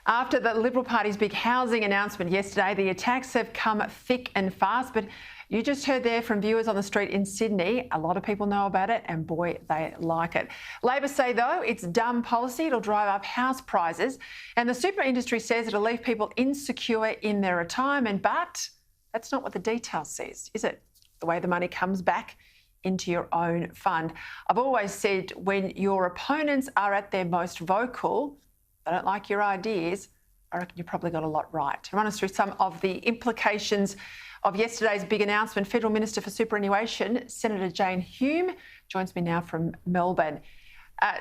After the Liberal Party's big housing announcement yesterday, the attacks have come thick and fast, but you just heard there from viewers on the street in Sydney. A lot of people know about it and boy, they like it. Labor say, though, it's dumb policy. It'll drive up house prices. And the super industry says it'll leave people insecure in their retirement. But that's not what the detail says, is it? The way the money comes back into your own fund. I've always said when your opponents are at their most vocal, they don't like your ideas, I reckon you probably got a lot right. To run us through some of the implications of yesterday's big announcement, Federal Minister for Superannuation, Senator Jane Hume, joins me now from Melbourne.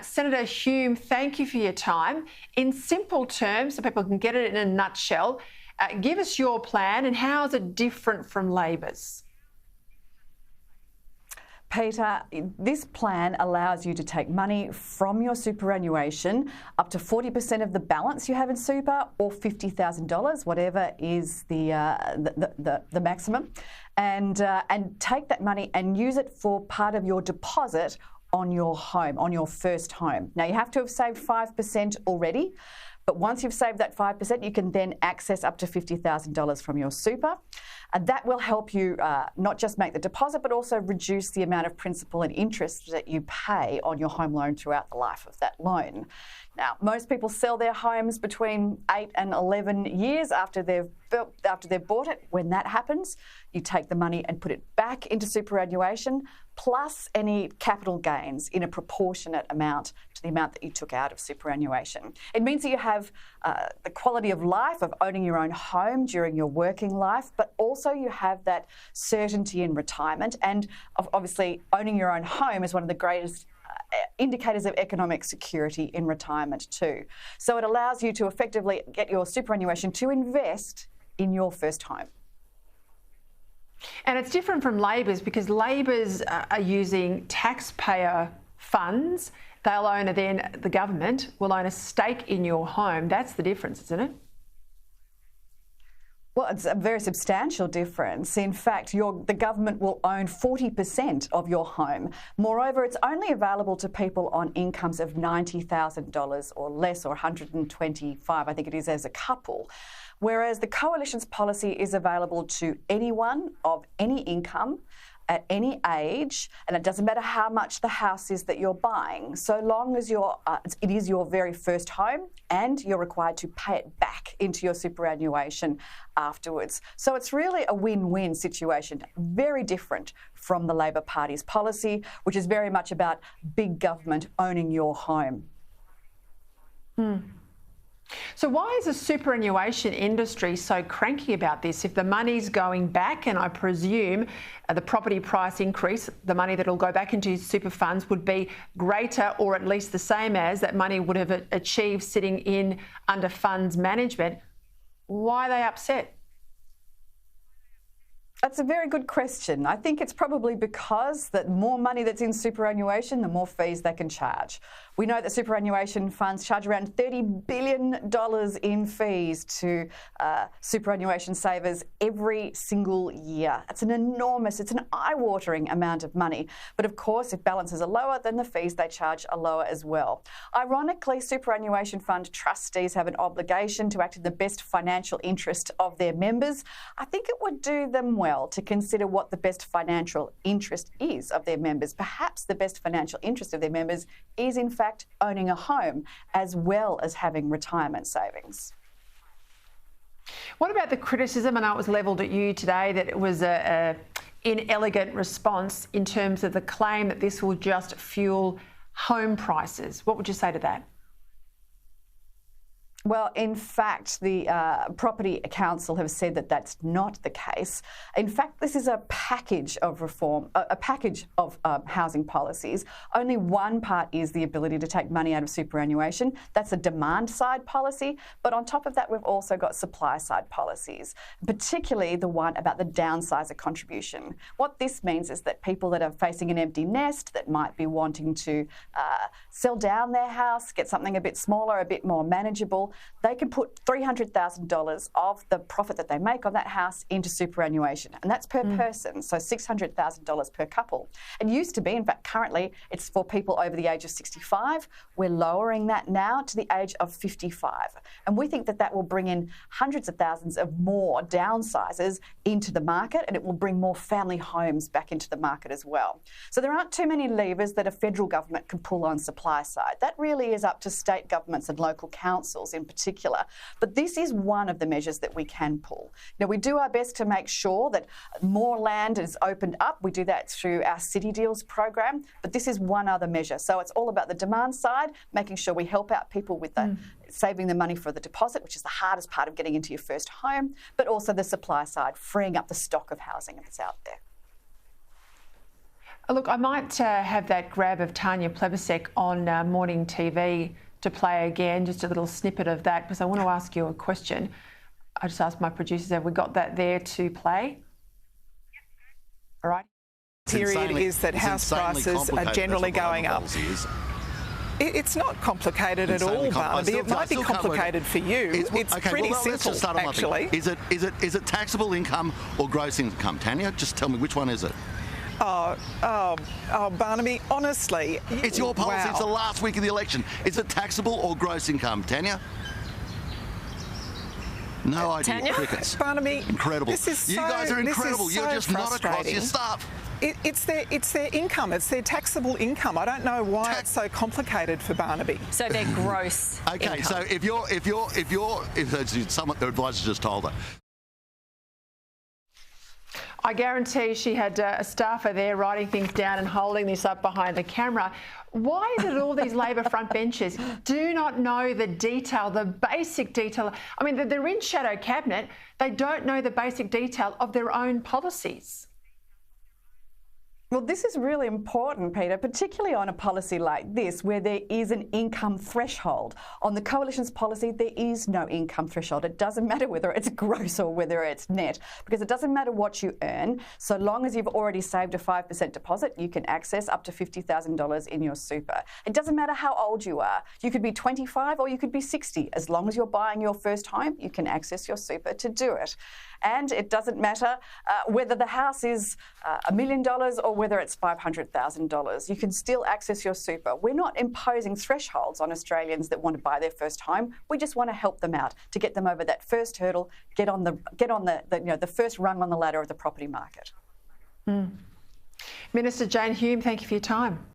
Senator Hume, thank you for your time. In simple terms, so people can get it in a nutshell, give us your plan and how is it different from Labor's? Peter, this plan allows you to take money from your superannuation, up to 40% of the balance you have in super, or $50,000, whatever is the maximum, and take that money and use it for part of your deposit on your home, on your first home. Now, you have to have saved 5% already, but once you've saved that 5%, you can then access up to $50,000 from your super. And that will help you not just make the deposit, but also reduce the amount of principal and interest that you pay on your home loan throughout the life of that loan. Now, most people sell their homes between 8 and 11 years after they've bought it. When that happens, you take the money and put it back into superannuation, plus any capital gains in a proportionate amount to the amount that you took out of superannuation. It means that you have the quality of life of owning your own home during your working life, but also you have that certainty in retirement. And obviously, owning your own home is one of the greatest indicators of economic security in retirement too. So it allows you to effectively get your superannuation to invest in your first home. And it's different from Labor's because Labor's are using taxpayer funds. They'll own it, then the government will own a stake in your home. That's the difference, isn't it? Well, it's a very substantial difference. In fact, the government will own 40% of your home. Moreover, it's only available to people on incomes of $90,000 or less, or $125,000, I think it is, as a couple. Whereas the Coalition's policy is available to anyone of any income, at any age, and it doesn't matter how much the house is that you're buying, so long as it is your very first home and you're required to pay it back into your superannuation afterwards. So it's really a win-win situation, very different from the Labor Party's policy, which is very much about big government owning your home. So why is the superannuation industry so cranky about this? If the money's going back, and I presume the property price increase, the money that will go back into super funds would be greater or at least the same as that money would have achieved sitting in under funds management, why are they upset? That's a very good question. I think it's probably because the more money that's in superannuation, the more fees they can charge. We know that superannuation funds charge around $30 billion in fees to superannuation savers every single year. It's an eye-watering amount of money. But of course, if balances are lower, then the fees they charge are lower as well. Ironically, superannuation fund trustees have an obligation to act in the best financial interest of their members. I think it would do them well to consider what the best financial interest is of their members. Perhaps the best financial interest of their members is, in fact, owning a home as well as having retirement savings. What about the criticism, I know it was levelled at you today, that it was an inelegant response in terms of the claim that this will just fuel home prices? What would you say to that? Well, in fact, the Property Council have said that that's not the case. In fact, this is a package of reform, a package of housing policies. Only one part is the ability to take money out of superannuation. That's a demand-side policy. But on top of that, we've also got supply-side policies, particularly the one about the downsizer contribution. What this means is that people that are facing an empty nest, that might be wanting to sell down their house, get something a bit smaller, a bit more manageable, they can put $300,000 of the profit that they make on that house into superannuation, and that's per person, so $600,000 per couple. It used to be, in fact, currently it's for people over the age of 65. We're lowering that now to the age of 55, and we think that that will bring in hundreds of thousands of more downsizers into the market, and it will bring more family homes back into the market as well. So there aren't too many levers that a federal government can pull on supply side. That really is up to state governments and local councils in particular. But this is one of the measures that we can pull. Now, we do our best to make sure that more land is opened up. We do that through our City Deals program, but this is one other measure. So it's all about the demand side, making sure we help out people with the saving the money for the deposit, which is the hardest part of getting into your first home, but also the supply side, freeing up the stock of housing that's out there. Look, I might have that grab of Tanya Plibersek on morning TV to play again, just a little snippet of that, because I want to ask you a question. I just asked my producers, have we got that there to play? All right. Period is that house prices are generally going up. It's not complicated at all, Barnaby. It might be complicated for you. It's pretty simple, actually. Is it taxable income or gross income? Tanya, just tell me, which one is it? Oh, Barnaby, honestly... It's your policy. Wow. It's the last week of the election. Is it taxable or gross income? Tanya? No idea. Tanya? Crickets. Barnaby, incredible. You guys are incredible. You're just not across your stuff. It's their income. It's their taxable income. I don't know why it's so complicated for Barnaby. So they're gross. Okay, income. so if someone, their advisor just told her. I guarantee she had a staffer there writing things down and holding this up behind the camera. Why is it all these Labor front benches do not know the detail, the basic detail? I mean, they're in shadow cabinet. They don't know the basic detail of their own policies. Well, this is really important, Peter, particularly on a policy like this, where there is an income threshold. On the Coalition's policy, there is no income threshold. It doesn't matter whether it's gross or whether it's net, because it doesn't matter what you earn. So long as you've already saved a 5% deposit, you can access up to $50,000 in your super. It doesn't matter how old you are. You could be 25 or you could be 60. As long as you're buying your first home, you can access your super to do it. And it doesn't matter whether the house is $1 million or whether it's $500,000. You can still access your super. We're not imposing thresholds on Australians that want to buy their first home. We just want to help them out to get them over that first hurdle, get on the first rung on the ladder of the property market. Minister Jane Hume, thank you for your time.